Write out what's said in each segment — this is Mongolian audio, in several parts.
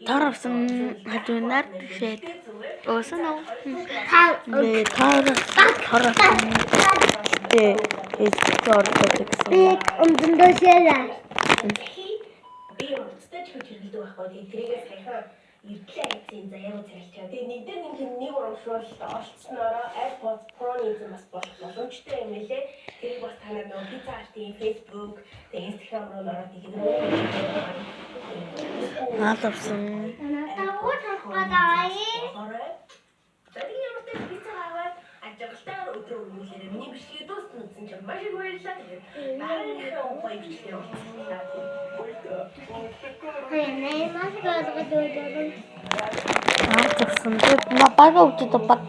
Таравсан хажуунаар шээд. Өөсөн үү? Таравсан. Би өмдөндөө шээрээ. Би өөртөө ч хэрэглэдэг байхгүй. Тэрийгээ саяхан ирдлээ гэсэн заяа үзүүлчихээ. Тэгээ нэг нэг урамшуул олцсноороо AirPods Pro-ны эзэн бас болох боломжтой юм лээ. Тэрийг бас та нар нөгөө Pizza Hut-ийн Facebook, тэгээ Instagram руу ороод ихэдэн. Таравсан. Надад уу тавхадаа. Тэний юмтай pizza аваад ажиглалтаар өдрөө өнгөрүүлээ. Миний бичлэгээ дууссан гэсэн чинь маш их баярлалаа. Тэгээд багийнхаа гоё бичлэгээ болчихлоо. Nee, mas gerade geduldet. Таравсан. Бага өвдөд баг.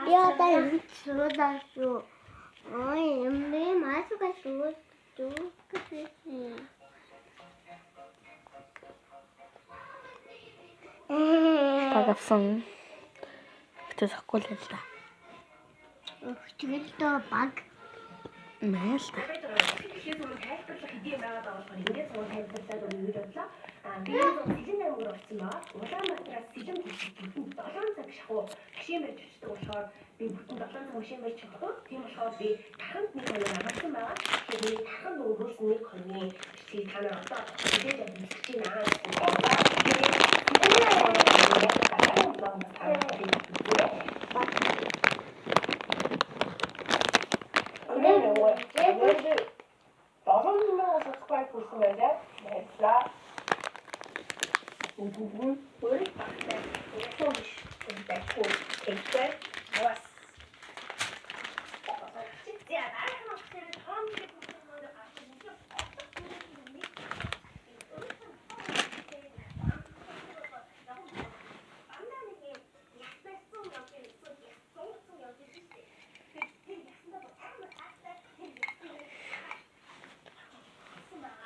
Ja, da ist so das so. Ой, мне mas geduldet. Багавсан. Гэтэ сахгүй л л да. Тэгэл то баг. Мэйл. Тэгэхээр зөвхөн тайлбарлах хэдийн байгаад байгаа болохоор ингээд зөвхөн тайлбарлаад өгье гэж бодлоо. Би сэлэн аймаг орсон байгаа. Улаанбаатараас сэлэн бүтэн 7 цаг шахуу машин барьж очдог болохоор би бүтэн 7 цаг машин барьж чадахгүй. Тийм болохоор би тарханд нэг хоног амарсан байгаа. Тэгэхээр тарханд өнгөрүүлсэн нэг хоногийн бичлэгийг та нар одоо хэлээд үзэж байна.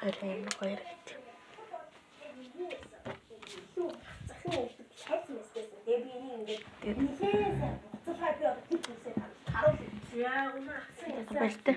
Арай хоёр. Баяртай.